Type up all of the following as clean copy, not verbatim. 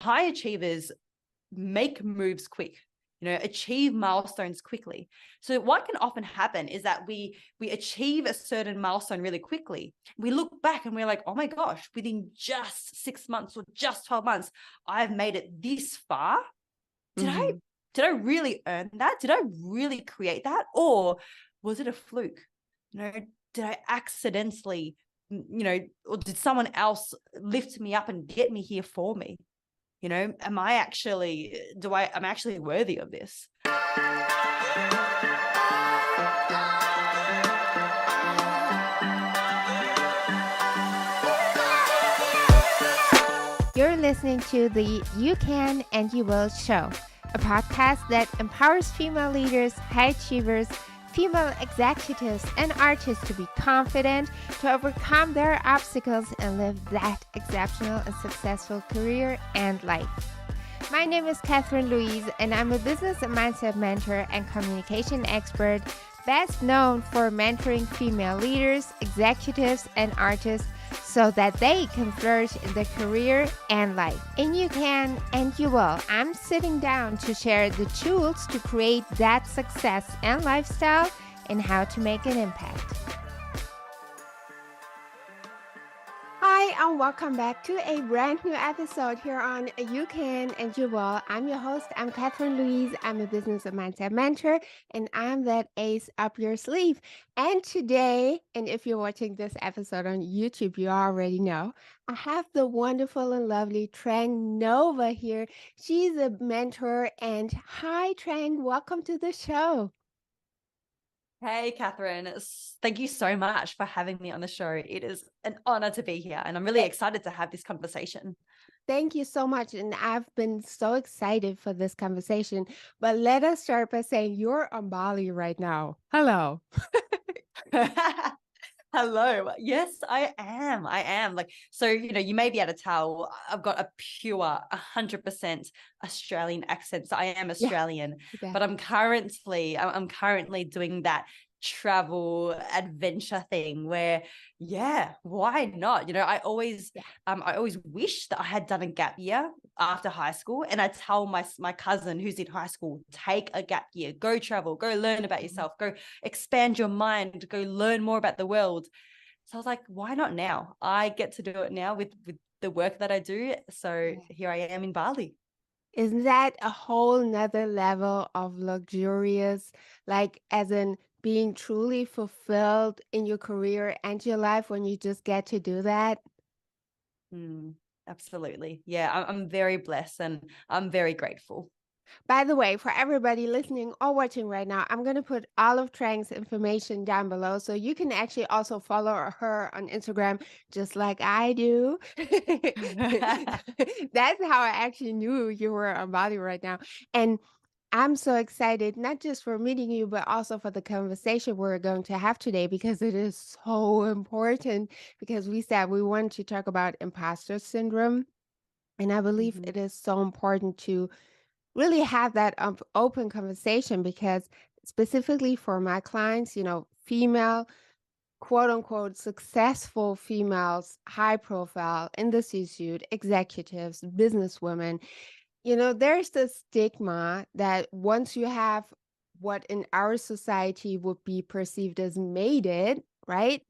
high achievers make moves quick, achieve milestones quickly. So what can often happen is that we achieve a certain milestone really quickly. We look back and we're like, oh my gosh, within just 6 months or just 12 months, I've made it this far. Did I really earn that? Did I really create that? Or was it a fluke? Did I accidentally, or did someone else lift me up and get me here for me? I'm actually worthy of this? You're listening to the You Can and You Will show, a podcast that empowers female leaders, high achievers, female executives, and artists to be confident, to overcome their obstacles, and live that exceptional and successful career and life. My name is Catherine Louise, and I'm a business and mindset mentor and communication expert, best known for mentoring female leaders, executives, and artists so that they can flourish in their career and life. And you can and you will. I'm sitting down to share the tools to create that success and lifestyle and how to make an impact. Hi, and welcome back to a brand new episode here on You Can and You Will. I'm your host. I'm Catherine Louise. I'm a business and mindset mentor, and I'm that ace up your sleeve. And today, and if you're watching this episode on YouTube, you already know, I have the wonderful and lovely Trang Nova here. She's a mentor. And hi, Trang. Welcome to the show. Hey, Catherine. Thank you so much for having me on the show. It is an honor to be here, and I'm really excited to have this conversation. Thank you so much. And I've been so excited for this conversation. But let us start by saying you're on Bali right now. Hello. Hello. Yes, I am. So, you may be able to tell I've got a pure 100% Australian accent. So I am Australian, but I'm currently doing that travel adventure thing where, why not? I always wish that I had done a gap year after high school. And I tell my cousin who's in high school, take a gap year, go travel, go learn about yourself, go expand your mind, go learn more about the world. So I was like, why not now? I get to do it now with the work that I do. So here I am in Bali. Isn't that a whole nother level of luxurious, like as in being truly fulfilled in your career and your life when you just get to do that? Absolutely. Yeah, I'm very blessed and I'm very grateful. By the way, for everybody listening or watching right now, I'm going to put all of Trang's information down below so you can actually also follow her on Instagram just like I do. That's how I actually knew you were on Bali right now. And I'm so excited, not just for meeting you, but also for the conversation we're going to have today, because it is so important, because we said we wanted to talk about imposter syndrome. And I believe it is so important to really have that open conversation, because specifically for my clients, female, quote unquote, successful females, high profile in the C-suite, executives, businesswomen, there's the stigma that once you have what in our society would be perceived as made it, right?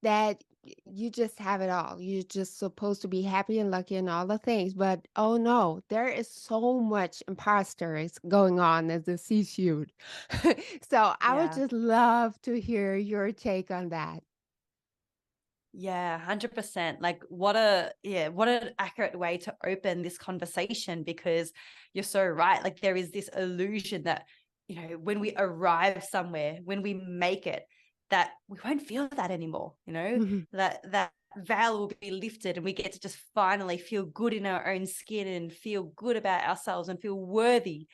That you just have it all. You're just supposed to be happy and lucky and all the things. But oh no, there is so much imposters going on as a C-suite. So I would just love to hear your take on that. Yeah, 100%. Like what an accurate way to open this conversation, because you're so right. Like there is this illusion that, when we arrive somewhere, when we make it, that we won't feel that anymore, that veil will be lifted and we get to just finally feel good in our own skin and feel good about ourselves and feel worthy.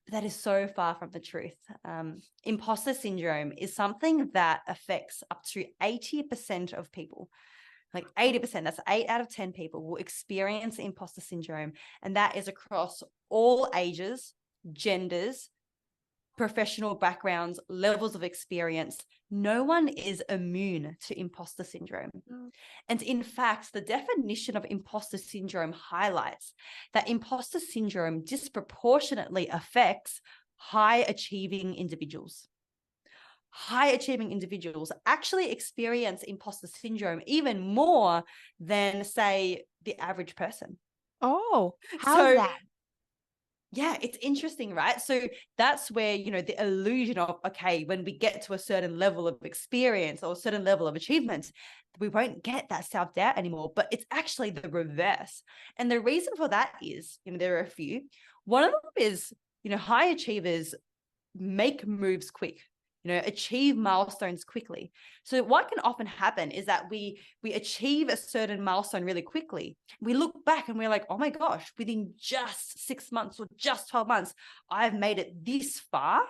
That is so far from the truth. Imposter syndrome is something that affects up to 80% of people. Like 80%, that's 8 out of 10 people will experience imposter syndrome. And that is across all ages, genders, professional backgrounds, levels of experience, no one is immune to imposter syndrome. And in fact, the definition of imposter syndrome highlights that imposter syndrome disproportionately affects high-achieving individuals. High-achieving individuals actually experience imposter syndrome even more than, say, the average person. Oh, how's that? Yeah, it's interesting, right? So that's where, the illusion of, okay, when we get to a certain level of experience or a certain level of achievement, we won't get that self-doubt anymore. But it's actually the reverse. And the reason for that is, there are a few. One of them is, high achievers make moves quick, achieve milestones quickly. So what can often happen is that we achieve a certain milestone really quickly. We look back and we're like, oh my gosh, within just 6 months or just 12 months, I've made it this far.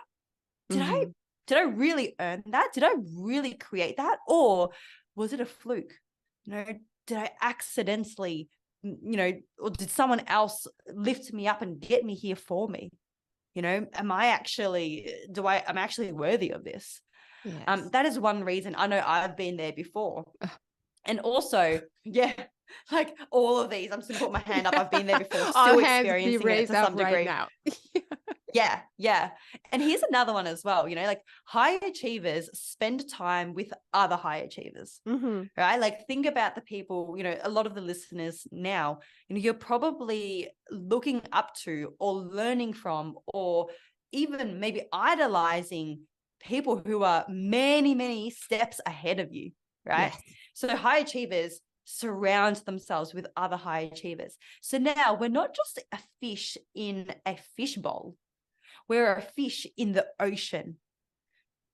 Did I really earn that? Did I really create that? Or was it a fluke? Did I accidentally, or did someone else lift me up and get me here for me? I'm actually worthy of this? Yes. That is one reason. I know I've been there before. And also, yeah, like all of these, I'm just gonna put my hand up. I've been there before, All still hands be experiencing it raised to up some right degree. now. Yeah. And here's another one as well, like high achievers spend time with other high achievers, right? Like think about the people, a lot of the listeners now, you're probably looking up to or learning from, or even maybe idolizing people who are many, many steps ahead of you, right? Yes. So high achievers surround themselves with other high achievers. So now we're not just a fish in a fishbowl. We're a fish in the ocean,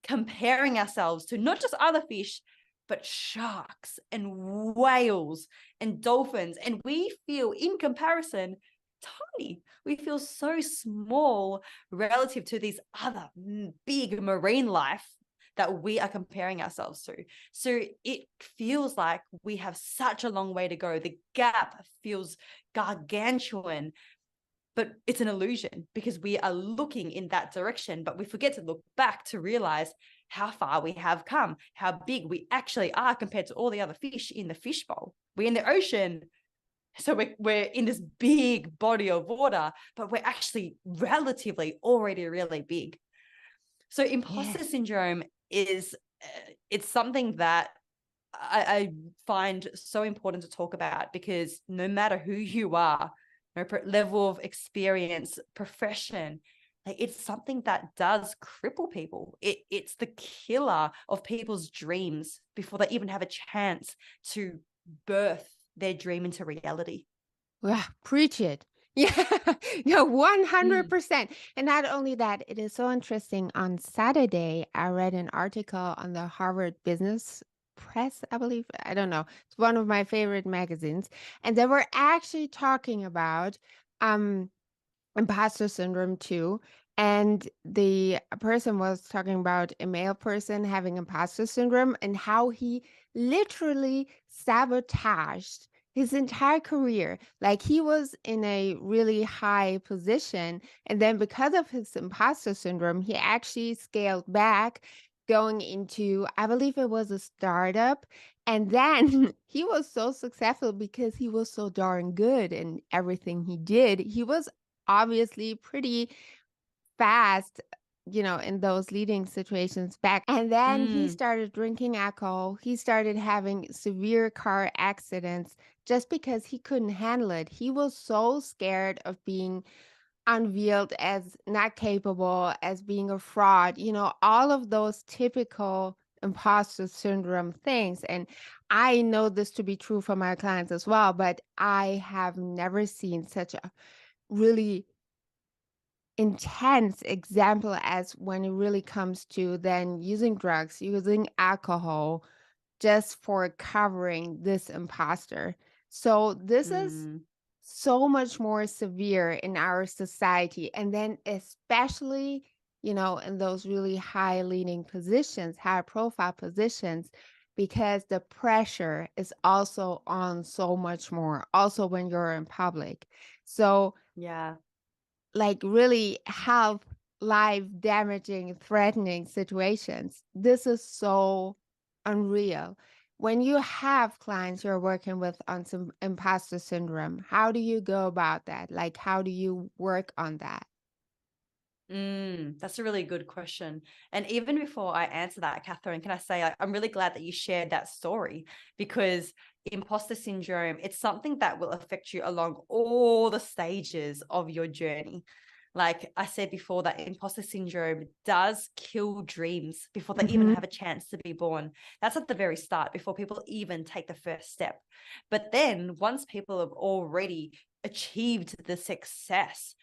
comparing ourselves to not just other fish, but sharks and whales and dolphins. And we feel, in comparison, tiny. We feel so small relative to these other big marine life that we are comparing ourselves to. So it feels like we have such a long way to go. The gap feels gargantuan. But it's an illusion because we are looking in that direction, but we forget to look back to realize how far we have come, how big we actually are compared to all the other fish in the fishbowl. We're in the ocean, so we're in this big body of water, but we're actually relatively already really big. So imposter syndrome is, it's something that I find so important to talk about, because no matter who you are, level of experience, profession, like it's something that does cripple people. It's the killer of people's dreams before they even have a chance to birth their dream into reality. Yeah, preach it. Yeah, 100%. And not only that, it is so interesting. On Saturday, I read an article on the Harvard Business Press, I believe. I don't know. It's one of my favorite magazines. And they were actually talking about imposter syndrome too. And the person was talking about a male person having imposter syndrome and how he literally sabotaged his entire career. Like he was in a really high position. And then because of his imposter syndrome, he actually scaled back going into, I believe it was a startup. And then he was so successful because he was so darn good in everything he did. He was obviously pretty fast, in those leading situations back. And then he started drinking alcohol. He started having severe car accidents just because he couldn't handle it. He was so scared of being unveiled as not capable, as being a fraud, all of those typical imposter syndrome things. And I know this to be true for my clients as well, but I have never seen such a really intense example as when it really comes to then using drugs, using alcohol just for covering this imposter. So this is so much more severe in our society. And then especially, in those really high leading positions, high profile positions, because the pressure is also on so much more, also when you're in public. So Yeah. like really have life damaging, threatening situations. This is so unreal. When you have clients you're working with on some imposter syndrome, how do you go about that? Like, how do you work on that? That's a really good question. And even before I answer that, Catherine, can I say I'm really glad that you shared that story, because imposter syndrome, it's something that will affect you along all the stages of your journey. Like I said before, that imposter syndrome does kill dreams before they even Mhm. have a chance to be born. That's at the very start, before people even take the first step. But then once people have already achieved the success,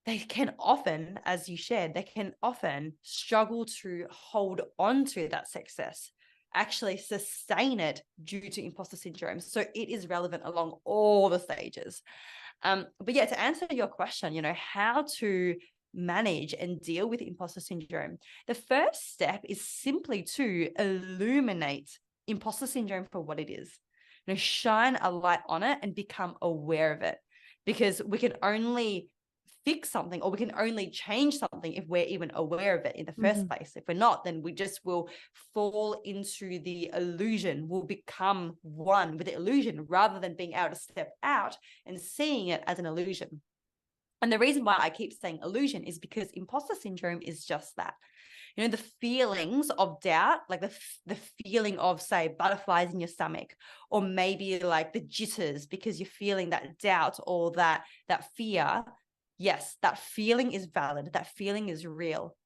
they can often, as you shared, they can often struggle to hold on to that success, actually sustain it, due to imposter syndrome. So it is relevant along all the stages. But yeah, to answer your question, how to manage and deal with imposter syndrome, the first step is simply to illuminate imposter syndrome for what it is. Shine a light on it and become aware of it, because we can only fix something, or we can only change something, if we're even aware of it in the first Mhm. place. If we're not, then we just will fall into the illusion. We'll become one with the illusion, rather than being able to step out and seeing it as an illusion. And the reason why I keep saying illusion is because imposter syndrome is just that. The feelings of doubt, like the feeling of, say, butterflies in your stomach, or maybe like the jitters because you're feeling that doubt or that fear. Yes, that feeling is valid. That feeling is real.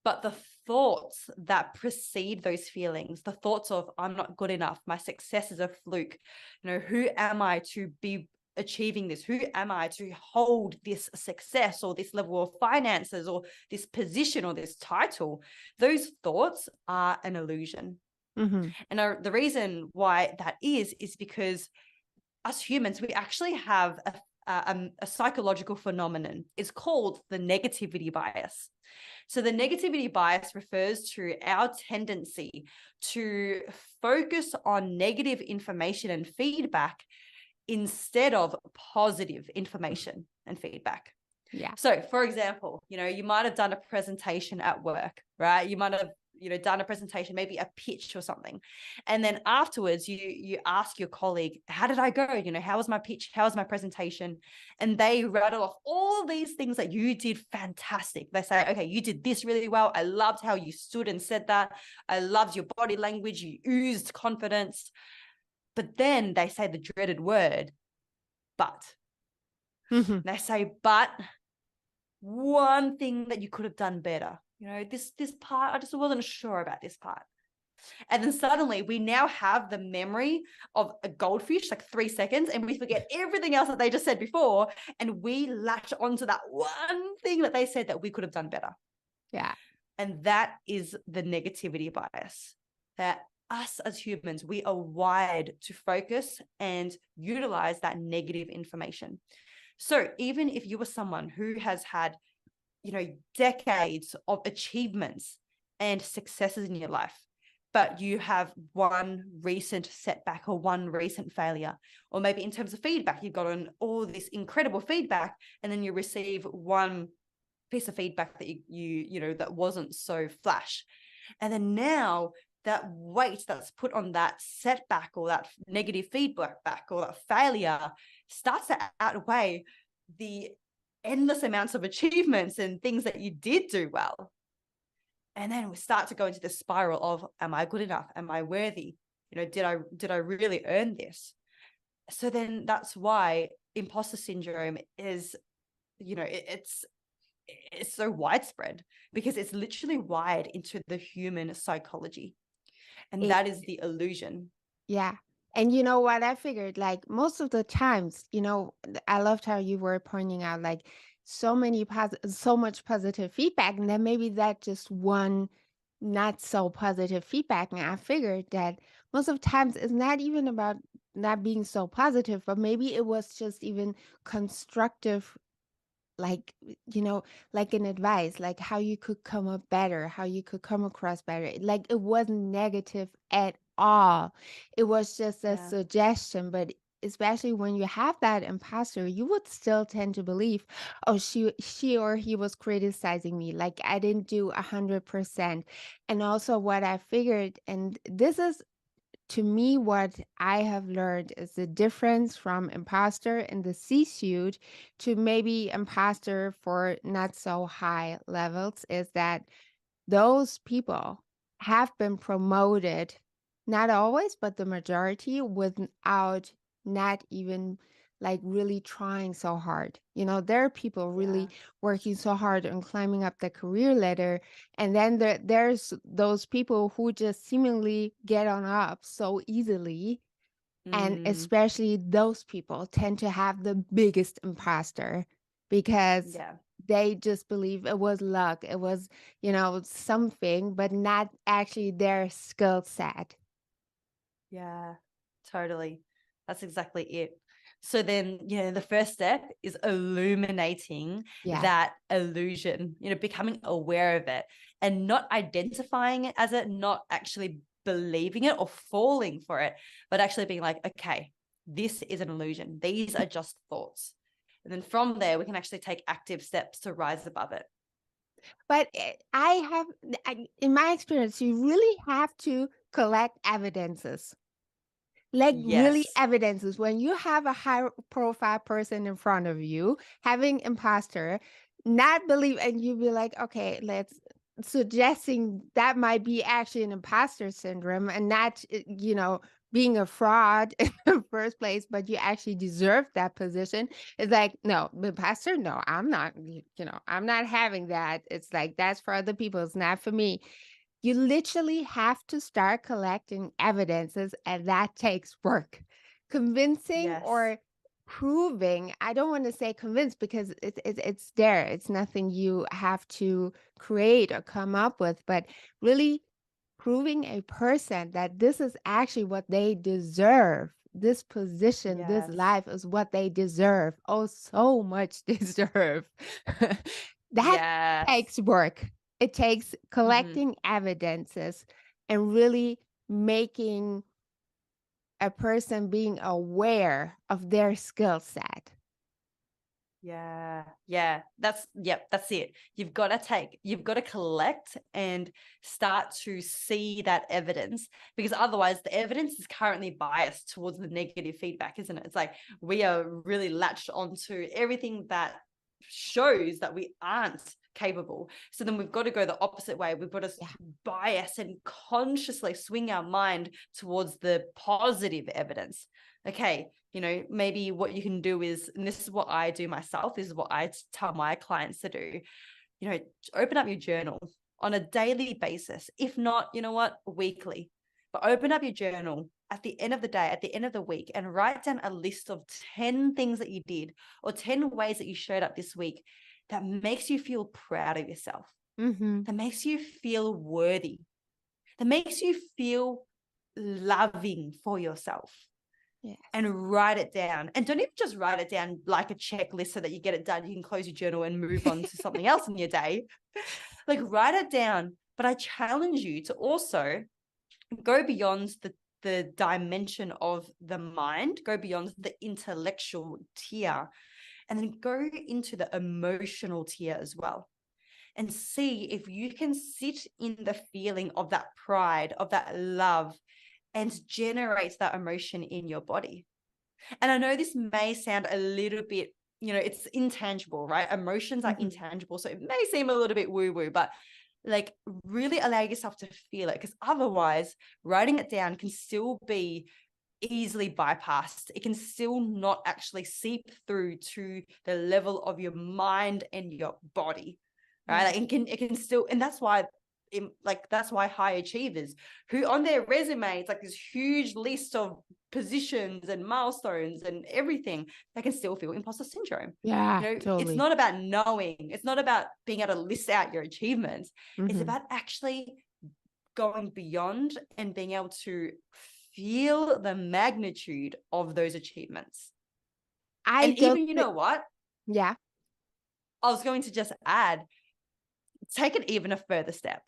But the thoughts that precede those feelings, the thoughts of I'm not good enough, my success is a fluke, who am I to be achieving this? Who am I to hold this success, or this level of finances, or this position, or this title? Those thoughts are an illusion. Mhm. And the reason why that is because us humans, we actually have a psychological phenomenon. It's called the negativity bias. So the negativity bias refers to our tendency to focus on negative information and feedback instead of positive information and feedback. Yeah. So, for example, you might have done a presentation at work, right? You might have, done a presentation, maybe a pitch or something. And then afterwards, you ask your colleague, how did I go? How was my pitch? How was my presentation? And they rattle off all these things that you did fantastic. They say, okay, you did this really well. I loved how you stood and said that. I loved your body language. You oozed confidence. But then they say the dreaded word, but. Mhm. They say, but one thing that you could have done better. This part, I just wasn't sure about this part. And then suddenly we now have the memory of a goldfish, like 3 seconds, and we forget everything else that they just said before. And we latch onto that one thing that they said that we could have done better. Yeah. And that is the negativity bias, that us as humans, we are wired to focus and utilize that negative information. So even if you were someone who has had, decades of achievements and successes in your life, but you have one recent setback or one recent failure, or maybe in terms of feedback, you've gotten all this incredible feedback, and then you receive one piece of feedback that that wasn't so flash. And then now that weight that's put on that setback or that negative feedback back or that failure starts to outweigh the endless amounts of achievements and things that you did do well. And then we start to go into the spiral of, am I good enough? Am I worthy? Did I really earn this? So then that's why imposter syndrome is, it's so widespread, because it's literally wired into the human psychology. And It, that is the illusion. yeah. And you know what? I figured like most of the times, I loved how you were pointing out like so much positive feedback, and then maybe that just one not so positive feedback. And I figured that most of the times it's not even about not being so positive, but maybe it was just even constructive, like like an advice, like how you could come up better, how you could come across better. Like it wasn't negative at all. It was just a Yeah. suggestion, but especially when you have that imposter, you would still tend to believe, oh, she or he was criticizing me, like I didn't do 100%. And also what I figured, and this is to me, what I have learned is the difference from imposter in the C-suite to maybe imposter for not so high levels is that those people have been promoted, not always, but the majority without not even like really trying so hard. There are people Yeah. really working so hard on climbing up the career ladder. And then there's those people who just seemingly get on up so easily. And Mm, especially those people tend to have the biggest imposter because yeah. they just believe it was luck, it was, something, but not actually their skill set. Yeah, totally. That's exactly it. So then, the first step is illuminating Yeah. that illusion, becoming aware of it and not identifying it as it, not actually believing it or falling for it, but actually being like, okay, this is an illusion. These are just thoughts. And then from there, we can actually take active steps to rise above it. But in my experience, you really have to collect evidences. Like really Yes. evidences when you have a high profile person in front of you having imposter, not believe, and you be like, okay, let's suggesting that might be actually an imposter syndrome and not being a fraud in the first place, but you actually deserve that position. It's like, no, imposter, no, I'm not, I'm not having that. It's like that's for other people, it's not for me. You literally have to start collecting evidences, and that takes work. Convincing Yes. or proving, I don't want to say convince because it's there. It's nothing you have to create or come up with, but really proving a person that this is actually what they deserve. This position, this Yes. life is what they deserve. Oh, so much deserve. That Yes. takes work. It takes Mhm. collecting evidences and really making a person being aware of their skill set. Yeah, yeah, that's it. You've got to collect and start to see that evidence, because otherwise the evidence is currently biased towards the negative feedback, isn't it? It's like we are really latched onto everything that shows that we aren't capable. So then we've got to go the opposite way. We've got to Yeah. bias and consciously swing our mind towards the positive evidence. Okay, maybe what you can do is, and this is what I do myself, this is what I tell my clients to do, open up your journal on a daily basis. If not, weekly. But open up your journal at the end of the day, at the end of the week, and write down a list of 10 things that you did or 10 ways that you showed up this week that makes you feel proud of yourself, Mm-hmm. that makes you feel worthy, that makes you feel loving for yourself. Yes. And write it down. And don't even just write it down like a checklist so that you get it done. You can close your journal and move on to something else in your day. Like, write it down. But I challenge you to also go beyond the dimension of the mind, go beyond the intellectual tier, and then go into the emotional tier as well. And see if you can sit in the feeling of that pride, of that love, and generate that emotion in your body. And I know this may sound a little bit, it's intangible, right? Emotions are Mm-hmm. intangible. So it may seem a little bit woo-woo, but like really allow yourself to feel it, because otherwise writing it down can still be easily bypassed. It can still not actually seep through to the level of your mind and your body, right? Yeah. Like it can still, and that's why high achievers who on their resume, it's like this huge list of positions and milestones and everything, they can still feel imposter syndrome. Yeah, It's totally. not about knowing, it's not about being able to list out your achievements. It's Mm-hmm. about actually going beyond and being able to feel the magnitude of those achievements. I And don't even, think, what? yeah. I was going to just add, take it even a further step,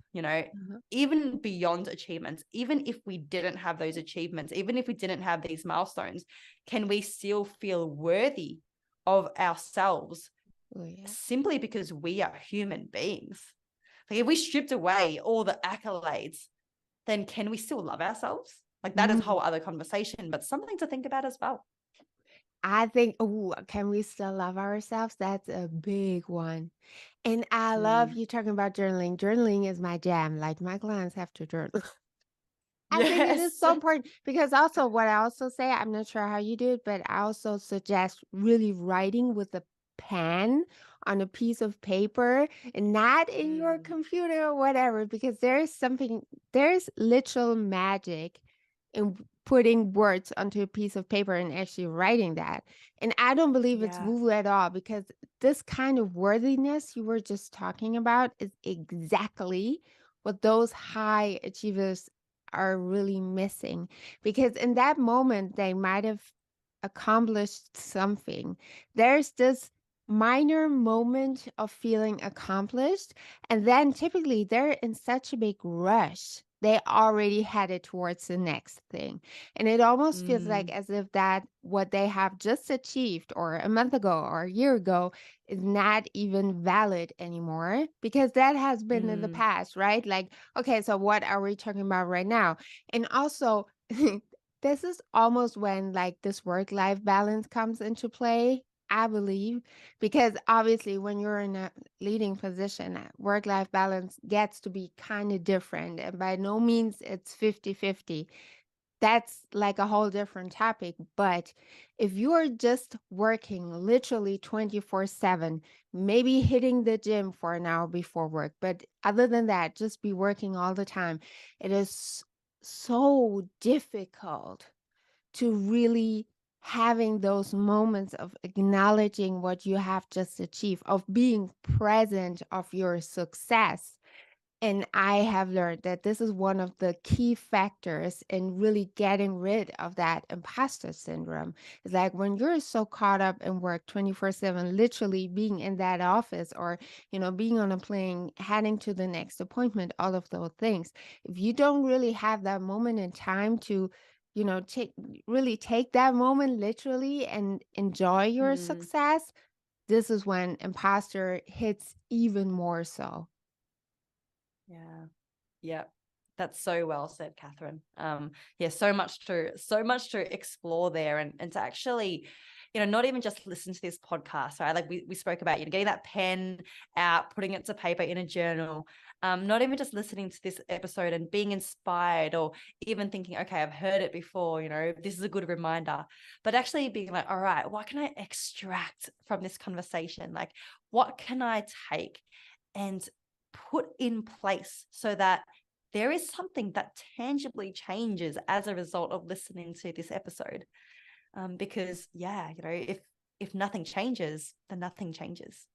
even beyond achievements, even if we didn't have those achievements, even if we didn't have these milestones, can we still feel worthy of ourselves simply because we are human beings? Like if we stripped away all the accolades, then can we still love ourselves? Like that is a whole other conversation, but something to think about as well. I think, oh, can we still love ourselves? That's a big one. And I love you talking about journaling. Journaling is my jam. Like my clients have to journal. I think it is Yes. so important because also what I also say, I'm not sure how you do it, but I also suggest really writing with a pen on a piece of paper and not in your computer or whatever, because there's literal magic in putting words onto a piece of paper and actually writing that. And I don't believe it's Yeah. woo at all, because this kind of worthiness you were just talking about is exactly what those high achievers are really missing, because in that moment they might have accomplished something. There's this minor moment of feeling accomplished, and then typically they're in such a big rush. They already headed towards the next thing. And it almost feels like as if that what they have just achieved or a month ago or a year ago is not even valid anymore, because that has been in the past, right? Like, okay, so what are we talking about right now? And also, this is almost when like this work-life balance comes into play, I believe, because obviously when you're in a leading position, work-life balance gets to be kind of different. And by no means it's 50-50. That's like a whole different topic. But if you're just working literally 24/7, maybe hitting the gym for an hour before work, but other than that, just be working all the time, it is so difficult to really having those moments of acknowledging what you have just achieved, of being present of your success. And I have learned that this is one of the key factors in really getting rid of that imposter syndrome. It's like when you're so caught up in work 24/7, literally being in that office or, being on a plane, heading to the next appointment, all of those things. If you don't really have that moment in time to, take that moment literally and enjoy your success, this is when imposter hits even more so. Yeah. Yeah. That's so well said, Catherine. Yeah, so much to explore there, and to actually, not even just listen to this podcast, right? Like we spoke about, getting that pen out, putting it to paper in a journal, not even just listening to this episode and being inspired, or even thinking, okay, I've heard it before, this is a good reminder, but actually being like, all right, what can I extract from this conversation? Like, what can I take and put in place so that there is something that tangibly changes as a result of listening to this episode? Because if nothing changes, then nothing changes.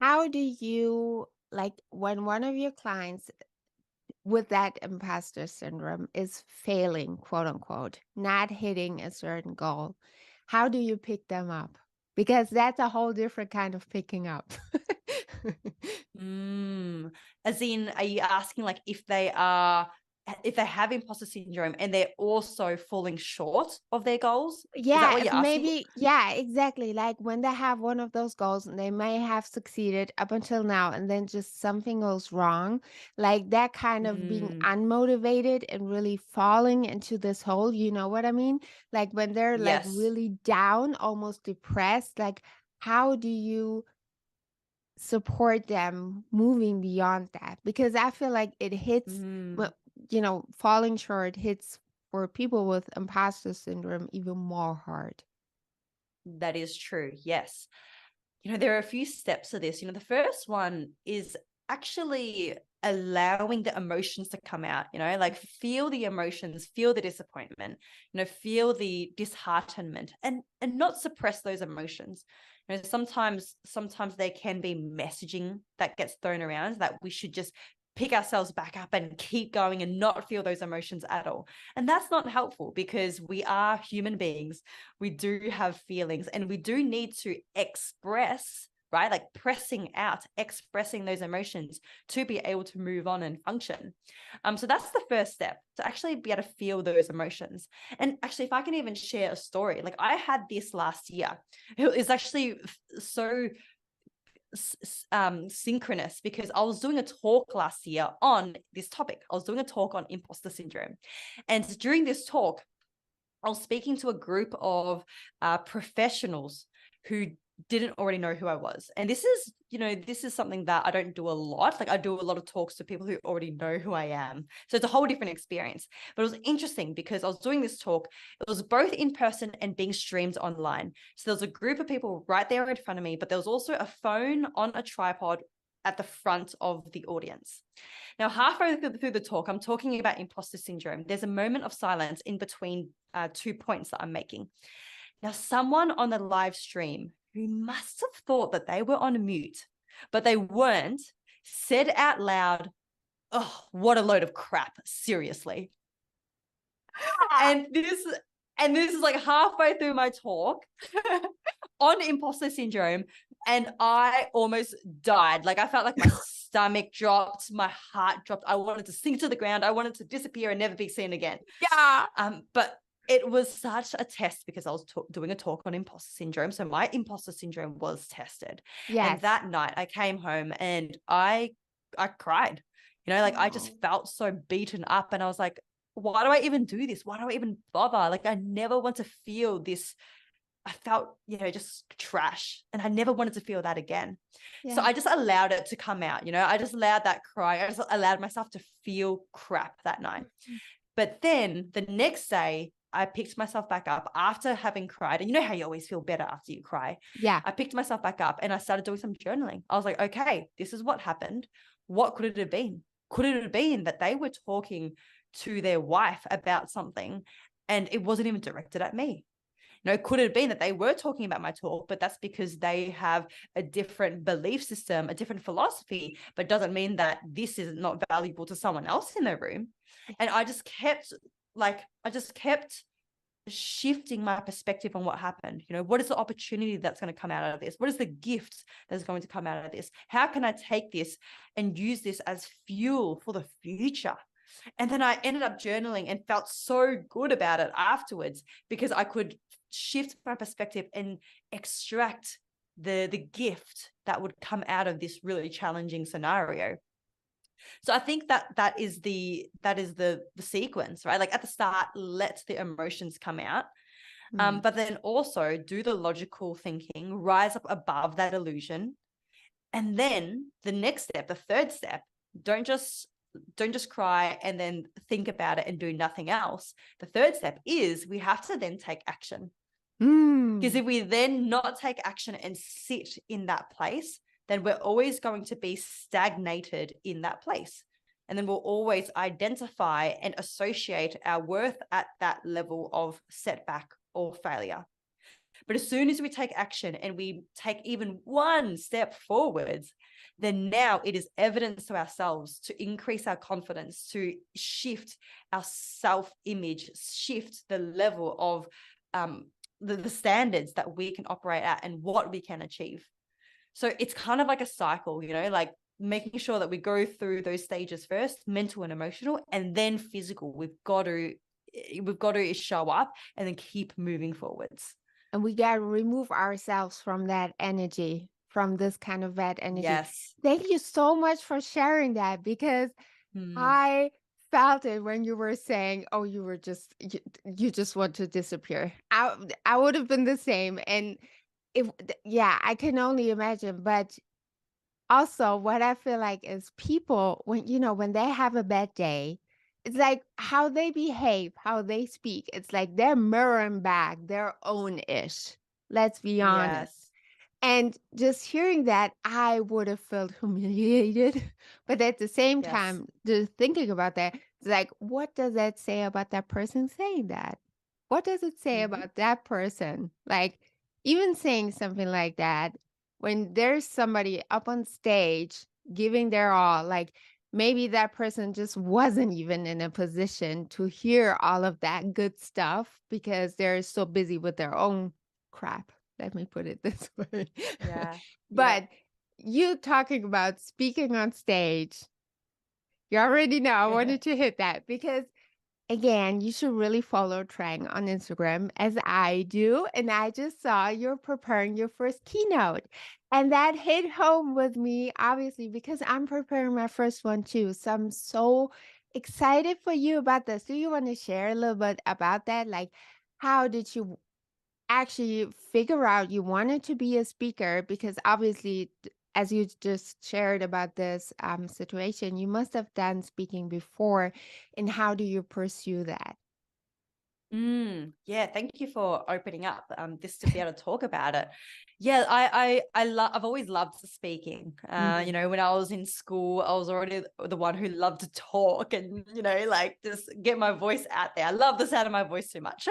How do you, like, when one of your clients with that imposter syndrome is failing, quote unquote, not hitting a certain goal, how do you pick them up? Because that's a whole different kind of picking up. As in, are you asking like if they have imposter syndrome and they're also falling short of their goals? Is that what Yeah, you're asking? maybe. Yeah, exactly. Like when they have one of those goals and they may have succeeded up until now, and then just something goes wrong, like that kind of being unmotivated and really falling into this hole. You know what I mean? Like when they're like Yes. really down, almost depressed, like how do you support them moving beyond that? Because I feel like it hits, well, falling short hits for people with imposter syndrome even more hard. That is true. Yes. There are a few steps to this. The first one is actually allowing the emotions to come out, like feel the emotions, feel the disappointment, feel the disheartenment, and not suppress those emotions. Sometimes there can be messaging that gets thrown around that we should just pick ourselves back up and keep going and not feel those emotions at all. And that's not helpful, because we are human beings. We do have feelings, and we do need to express right? Like pressing out, expressing those emotions to be able to move on and function. So that's the first step, to actually be able to feel those emotions. And actually, if I can even share a story, like I had this last year. It was actually so synchronous, because I was doing a talk last year on this topic. I was doing a talk on imposter syndrome. And during this talk, I was speaking to a group of professionals who didn't already know who I was. And this is, this is something that I don't do a lot. Like I do a lot of talks to people who already know who I am. So it's a whole different experience. But it was interesting because I was doing this talk. It was both in person and being streamed online. So there was a group of people right there in front of me, but there was also a phone on a tripod at the front of the audience. Now, halfway through the talk, I'm talking about imposter syndrome. There's a moment of silence in between 2 points that I'm making. Now, someone on the live stream who must have thought that they were on mute, but they weren't, said out loud, "Oh, what a load of crap, seriously." And this is like halfway through my talk on imposter syndrome, and I almost died. Like I felt like my stomach dropped, my heart dropped. I wanted to sink to the ground. I wanted to disappear and never be seen again. Yeah. But it was such a test because I was doing a talk on imposter syndrome. So my imposter syndrome was tested. Yes. And that night I came home and I cried. Like I just felt so beaten up, and I was like, why do I even do this? Why do I even bother? Like I never want to feel this. I felt, just trash, and I never wanted to feel that again. Yeah. So I just allowed it to come out. I just allowed that cry. I just allowed myself to feel crap that night. But then the next day, I picked myself back up after having cried. And you know how you always feel better after you cry? Yeah. I picked myself back up and I started doing some journaling. I was like, okay, this is what happened. What could it have been? Could it have been that they were talking to their wife about something and it wasn't even directed at me? Could it have been that they were talking about my talk, but that's because they have a different belief system, a different philosophy, but doesn't mean that this is not valuable to someone else in the room. And I just kept shifting my perspective on what happened. What is the opportunity that's going to come out of this? What is the gift that's going to come out of this? How can I take this and use this as fuel for the future? And then I ended up journaling and felt so good about it afterwards, because I could shift my perspective and extract the gift that would come out of this really challenging scenario. So I think that is the sequence, right? Like at the start, let the emotions come out. But then also do the logical thinking, rise up above that illusion. And then the next step, the third step, don't just cry and then think about it and do nothing else. The third step is we have to then take action. Because if we then not take action and sit in that place, then we're always going to be stagnated in that place. And then we'll always identify and associate our worth at that level of setback or failure. But as soon as we take action and we take even one step forwards, then now it is evidence to ourselves to increase our confidence, to shift our self-image, shift the level of the standards that we can operate at and what we can achieve. So it's kind of like a cycle, like making sure that we go through those stages first, mental and emotional, and then physical. We've got to show up and then keep moving forwards. And we got to remove ourselves from that energy, from this kind of bad energy. Yes. Thank you so much for sharing that, because I felt it when you were saying, oh, you just want to disappear. I would have been the same. And I can only imagine. But also what I feel like is people, when they have a bad day, it's like how they behave, how they speak. It's like they're mirroring back their own ish. Let's be honest. Yes. And just hearing that, I would have felt humiliated. But at the same time, just thinking about that, it's like, what does that say about that person saying that? What does it say about that person? Like, even saying something like that, when there's somebody up on stage giving their all, like maybe that person just wasn't even in a position to hear all of that good stuff because they're so busy with their own crap. Let me put it this way. Yeah. Yeah. But you talking about speaking on stage, you already know I wanted to hit that because again, you should really follow Trang on Instagram as I do. And I just saw you're preparing your first keynote. And that hit home with me, obviously, because I'm preparing my first one too. So I'm so excited for you about this. Do you want to share a little bit about that? Like, how did you actually figure out you wanted to be a speaker? Because obviously, as you just shared about this situation, you must have done speaking before. And how do you pursue that? Yeah, thank you for opening up this to be able to talk about it. Yeah, I've always loved speaking. Mhm. You know, when I was in school, I was already the one who loved to talk and, you know, like just get my voice out there. I love the sound of my voice too much.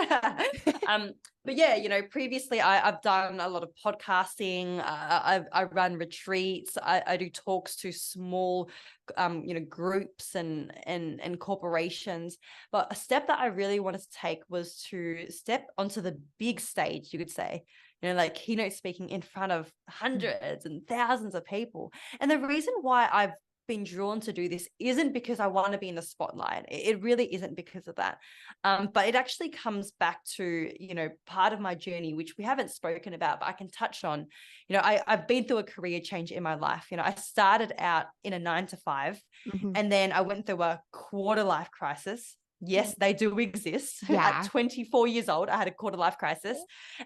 um, but yeah, you know, previously I've done a lot of podcasting. I run retreats. I do talks to small, you know, groups and corporations. But a step that I really wanted to take was to step onto the big stage, you could say, you know, like keynote speaking in front of hundreds and thousands of people. And the reason why I've been drawn to do this isn't because I want to be in the spotlight. It really isn't because of that. But it actually comes back to, you know, part of my journey, which we haven't spoken about, but I can touch on. You know, I've been through a career change in my life. You know, I started out in a 9 to 5, Mhm. and then I went through a quarter life crisis. Yes, they do exist. At Yeah. 24 years old, I had a quarter life crisis.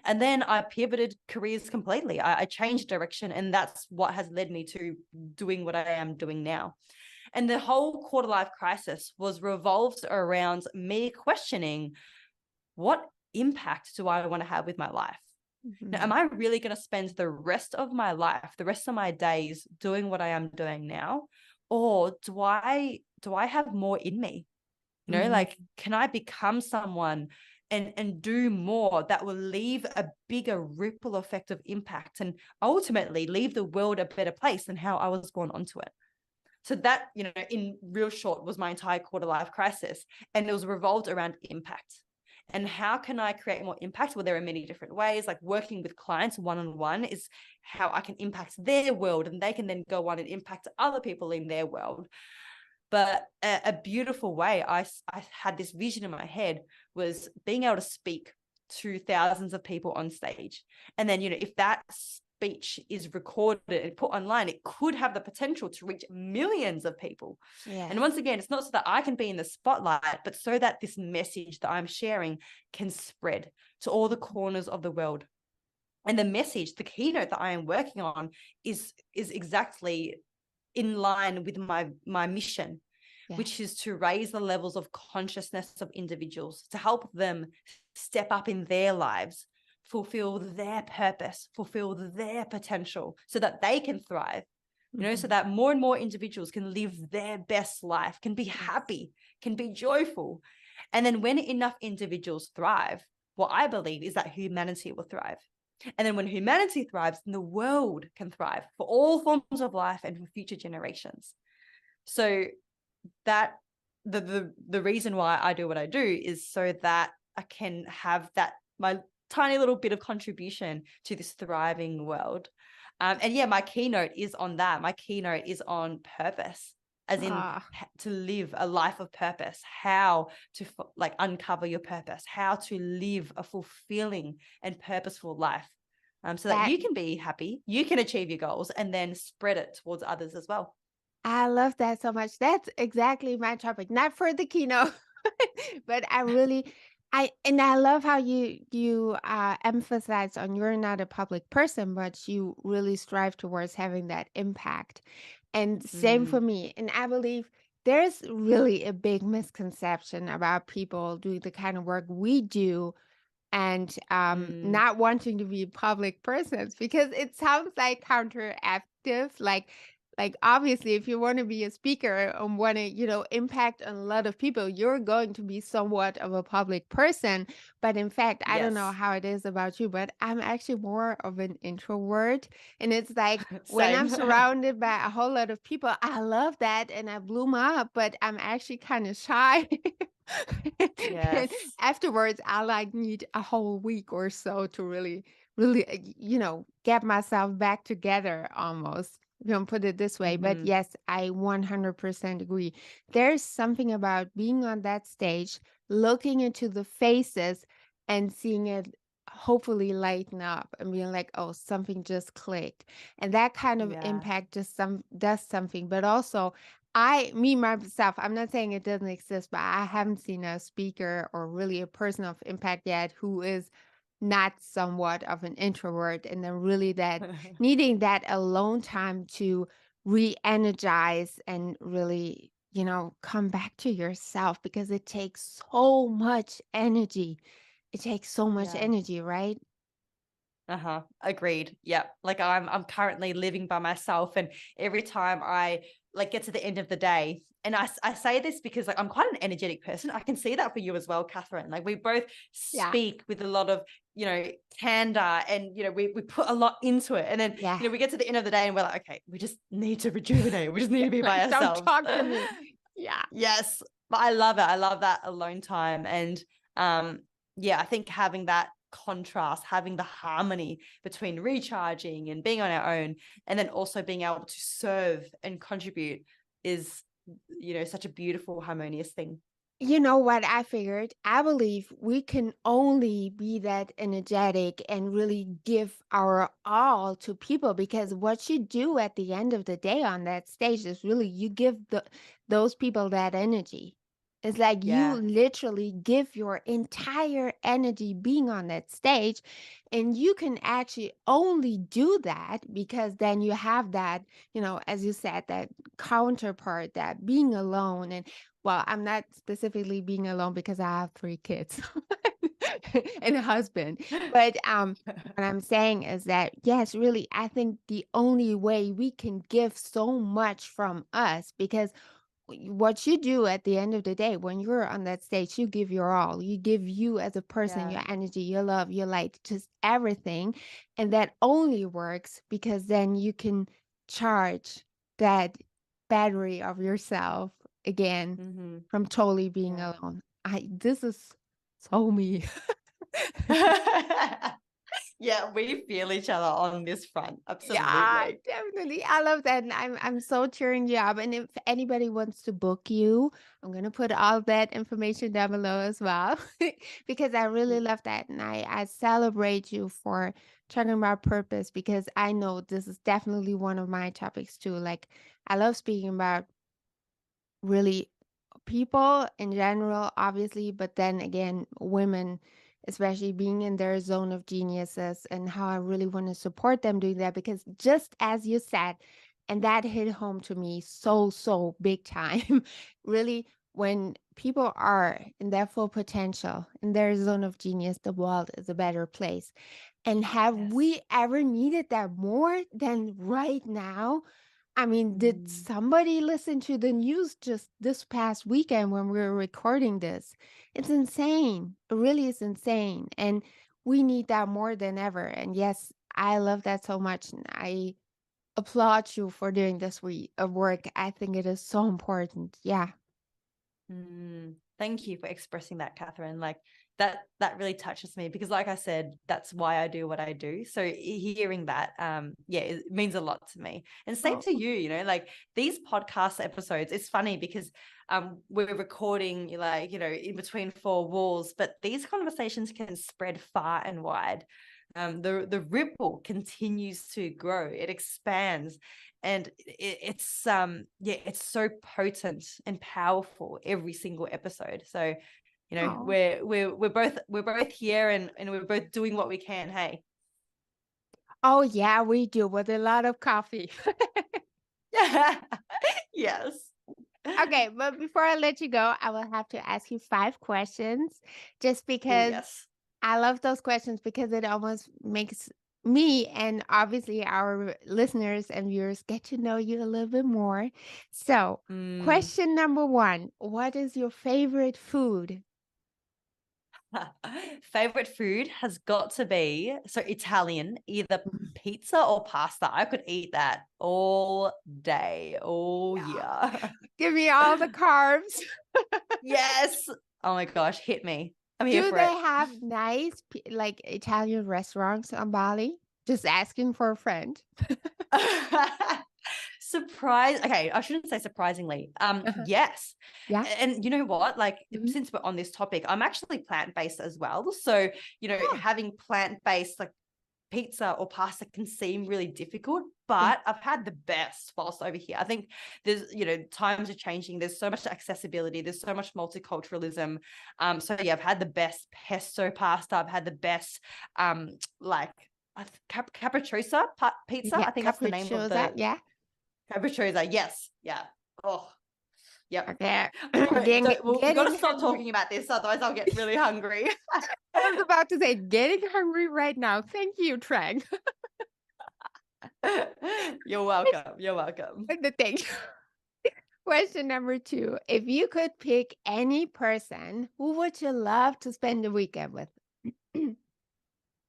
And then I pivoted careers completely. I changed direction, and that's what has led me to doing what I am doing now. And the whole quarter life crisis was revolved around me questioning, what impact do I want to have with my life? Now, am Mhm. I really going to spend the rest of my life, the rest of my days doing what I am doing now? Or do I have more in me? You know, Mhm. like, can I become someone and do more that will leave a bigger ripple effect of impact and ultimately leave the world a better place than how I was born onto it? So that, you know, in real short, was my entire quarter life crisis. And it was revolved around impact. And how can I create more impact? Well, there are many different ways. Like working with clients one-on-one is how I can impact their world, and they can then go on and impact other people in their world. But a beautiful way I had this vision in my head was being able to speak to thousands of people on stage. And then, you know, if that speech is recorded and put online, it could have the potential to reach millions of people. And Yes. once again, it's not so that I can be in the spotlight, but so that this message that I'm sharing can spread to all the corners of the world. And the message, the keynote that I am working on is exactly in line with my mission, Yes. which is to raise the levels of consciousness of individuals, to help them step up in their lives, fulfill their purpose, fulfill their potential so that they can thrive, you know, so Mhm. that more and more individuals can live their best life, can be Yes. happy, can be joyful. And then when enough individuals thrive, what I believe is that humanity will thrive. And then when humanity thrives, then the world can thrive for all forms of life and for future generations. So that the reason why I do what I do is so that I can have that my tiny little bit of contribution to this thriving world. And yeah, my keynote is on that. My keynote is on purpose, as in Ah, to live a life of purpose, how to like uncover your purpose, how to live a fulfilling and purposeful life, so that that you can be happy, you can achieve your goals, and then spread it towards others as well. I love that so much. That's exactly my topic. Not for the keynote, but I love how you emphasize on you're not a public person, but you really strive towards having that impact. And same for Mm, me. And I believe there's really a big misconception about people doing the kind of work we do and mm. not wanting to be public persons because it sounds like counteractive. Like obviously, if you want to be a speaker and want to, impact on a lot of people, you're going to be somewhat of a public person. But in fact, I don't know Yes. how it is about you, but I'm actually more of an introvert. And it's like when I'm Same. surrounded by a whole lot of people, I love that and I bloom up, but I'm actually kind of shy. And Yes. afterwards, I like need a whole week or so to really really, get myself back together almost. If you don't put it this way. But Hmm. yes, I 100% agree. There's something about being on that stage, looking into the faces and seeing it hopefully lighten up and being like, oh, something just clicked. And that kind of Yeah. impact just does something. But also, myself, I'm not saying it doesn't exist, but I haven't seen a speaker or really a person of impact yet who is not somewhat of an introvert and then really that needing that alone time to re-energize and really, come back to yourself because it takes so much energy. It takes so much Yeah. energy, right? Uh-huh. Agreed. Yeah. Like I'm currently living by myself, and every time I like get to the end of the day, and I say this because like I'm quite an energetic person. I can see that for you as well, Catherine. Like we both Yeah. speak with a lot of, candor, and we put a lot into it. And then, Yeah. we get to the end of the day and we're like, okay, we just need to rejuvenate. We just need to be by Like, don't ourselves. talk to me. Yeah. Yes. But I love it. I love that alone time. And yeah, I think having that contrast, having the harmony between recharging and being on our own, and then also being able to serve and contribute is, such a beautiful, harmonious thing. You know what I figured? I believe we can only be that energetic and really give our all to people because what you do at the end of the day on that stage is really you give those people that energy. It's like you Yeah. literally give your entire energy being on that stage, and you can actually only do that because then you have that, as you said, that counterpart, that being alone. And well, I'm not specifically being alone because I have 3 kids and a husband. But what I'm saying is that yes, really, I think the only way we can give so much from us because what you do at the end of the day when you're on that stage, you give your all. You give you as a person, Yeah. your energy, your love, your light, just everything. And that only works because then you can charge that battery of yourself again Hmm. from totally being Yeah. alone. This is so me. Yeah, we feel each other on this front. Yeah, Absolutely. definitely. I love that. And I'm so cheering you up. And if anybody wants to book you, I'm gonna put all that information down below as well. Because I really love that. And I celebrate you for talking about purpose because I know this is definitely one of my topics too. Like I love speaking about really people in general, obviously, but then again, women, especially being in their zone of geniuses, and how I really want to support them doing that because just as you said, and that hit home to me so, so big time. Really, when people are in their full potential, in their zone of genius, the world is a better place. And have Yes. we ever needed that more than right now? I mean, did Mm. somebody listen to the news just this past weekend when we were recording this? It's insane. It really is insane. And we need that more than ever. And yes, I love that so much. And I applaud you for doing this work. I think it is so important. Yeah. Thank you for expressing that, Catherine. Like that really touches me because, like I said, that's why I do what I do. So hearing that, yeah, it means a lot to me. And same Oh, to you. Like these podcast episodes. It's funny because we're recording like in between four walls, but these conversations can spread far and wide. The ripple continues to grow. It expands, and yeah, it's so potent and powerful every single episode. So oh. we're both here, and we're both doing what we can. Hey. Oh, yeah, we do with a lot of coffee. Yes. Okay, but before I let you go, I will have to ask you 5 questions just Oh because yes. I love those questions because it almost makes me and obviously our listeners and viewers get to know you a little bit more. So, Mm. question number 1, what is your favorite food? Favorite food has got to be so Italian, either pizza or pasta. I could eat that all day. Oh Yeah. yeah. Give me all the carbs. Yes. Oh my gosh, hit me. I'm here Do for they it. have nice, like Italian restaurants on Bali? Just asking for a friend. Surprise. Okay, I shouldn't say surprisingly. Uh-huh. Yes. Yeah. And you know what? Like, Mhm. since we're on this topic, I'm actually plant-based as well. So, Oh, having plant-based like pizza or pasta can seem really difficult, yeah. but I've had the best whilst over here. I think there's, times are changing. There's so much accessibility. There's so much multiculturalism. So yeah, I've had the best pesto pasta. I've had the best, like capriciosa pizza. Yeah. I think that's the name of Capricciosa. the Yeah. capriciosa. Yes. Yeah. Oh, yep. Okay. All right. Getting We got to getting stop hungry. talking about this. Otherwise I'll get really hungry. I was about to say, getting hungry right now. Thank you, Trang. You're welcome. You're welcome. The thing. Question number 2. If you could pick any person, who would you love to spend the weekend with?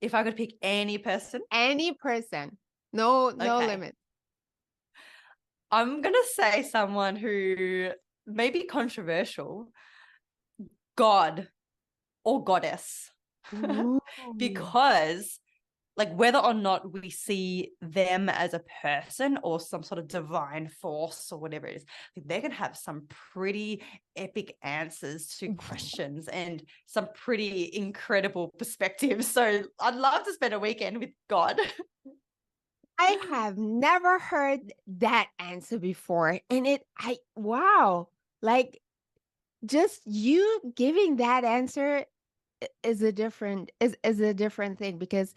If I could pick any person, Any person. No, no okay, limit. I'm going to say someone who may be controversial, God or goddess, Ooh. because like whether or not we see them as a person or some sort of divine force or whatever it is, they can have some pretty epic answers to questions and some pretty incredible perspectives. So I'd love to spend a weekend with God. I have never heard that answer before. And wow, like just you giving that answer is a different thing because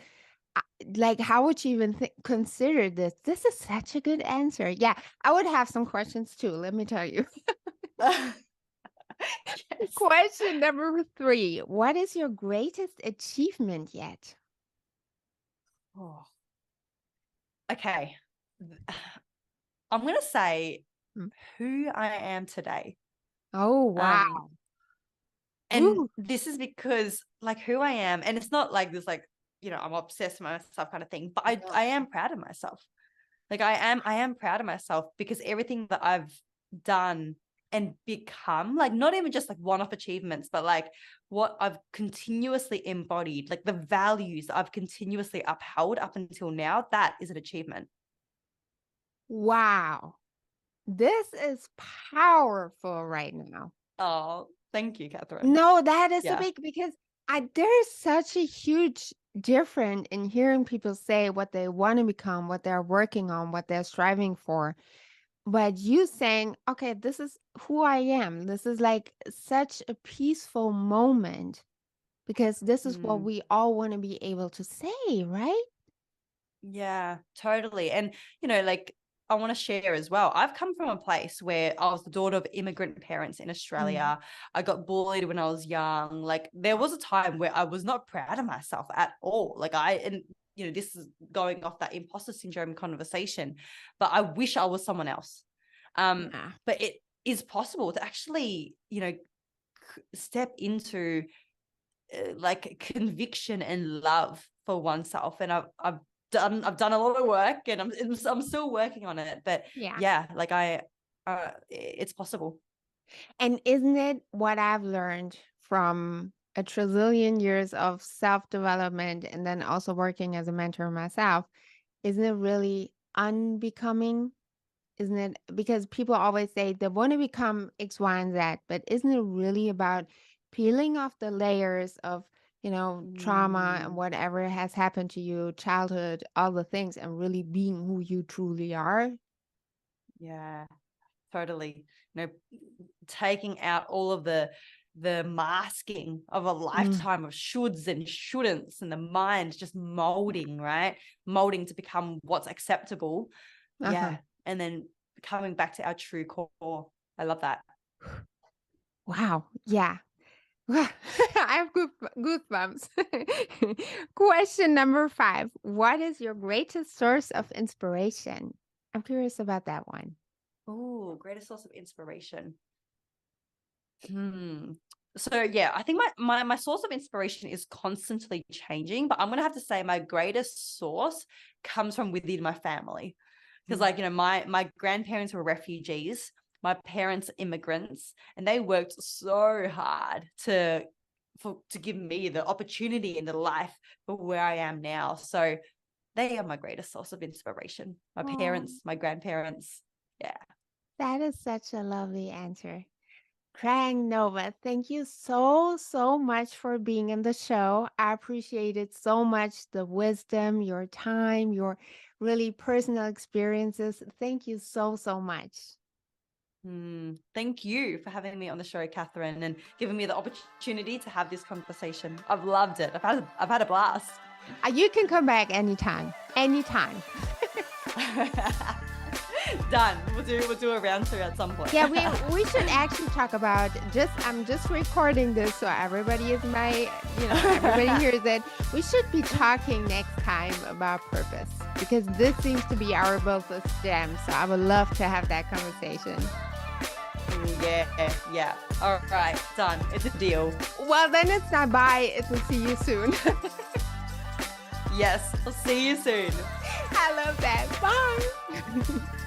I- like how would you even consider this? This is such a good answer. Yeah, I would have some questions too, let me tell you. Yes. Question number 3. What is your greatest achievement yet? Oh, okay. I'm going to say Mm. who I am today. Oh, Um, wow. and Ooh. this is because like who I am, and it's not like this, like, I'm obsessed with myself kind of thing, but I am proud of myself. Like I am proud of myself because everything that I've done and become, like not even just like one-off achievements, but like what I've continuously embodied, like the values I've continuously upheld up until now, that is an achievement. Wow. This is powerful right now. Oh, thank you, Catherine. No, that is a Yeah. big because there's such a huge difference in hearing people say what they want to become, what they're working on, what they're striving for. But you saying, okay, this is who I am. This is like such a peaceful moment because this is what Mm. we all want to be able to say, right? Yeah, totally. And, like I want to share as well. I've come from a place where I was the daughter of immigrant parents in Mm. Australia. I got bullied when I was young. Like there was a time where I was not proud of myself at all. This is going off that imposter syndrome conversation, but I wish I was someone else. Yeah. But it is possible to actually, step into like conviction and love for oneself. And I've done a lot of work, and I'm still working on it. But Yeah. yeah, like it's possible. And isn't it what I've learned from a trillion years of self-development and then also working as a mentor myself? Isn't it really unbecoming? Isn't it? Because people always say they want to become X, Y, and Z, but isn't it really about peeling off the layers of, trauma and Mm, whatever has happened to you, childhood, all the things, and really being who you truly are? yeah, totally. Taking out all of the masking of a Mm. lifetime of shoulds and shouldn'ts, and the mind just molding, right? Molding to become what's acceptable. Uh-huh. Yeah. And then coming back to our true core. I love that. Wow. Yeah. I have goosebumps. Question number 5. What is your greatest source of inspiration? I'm curious about that one. Oh, greatest source of inspiration. Hmm. So yeah, I think my source of inspiration is constantly changing, but I'm gonna have to say my greatest source comes from within my family. Because Mm. like, my grandparents were refugees, my parents immigrants, and they worked so hard to to give me the opportunity in the life for where I am now. So they are my greatest source of inspiration. My parents, my grandparents. Yeah. That is such a lovely answer. Trang Nova, thank you so much for being in the show. I appreciate it so much, the wisdom, your time, your really personal experiences. Thank you so much. Thank you for having me on the show, Catherine, and giving me the opportunity to have this conversation. I've loved it. I've had a blast. You can come back anytime. Done. We'll do a round 2 at some point. Yeah, we should actually talk about I'm just recording this so everybody is everybody hears it. We should be talking next time about purpose, because this seems to be our both gem. So I would love to have that conversation. Yeah. All right, done. It's a deal. Well, then it's not bye. It will see you soon. Yes, I'll see you soon. I love that. Bye.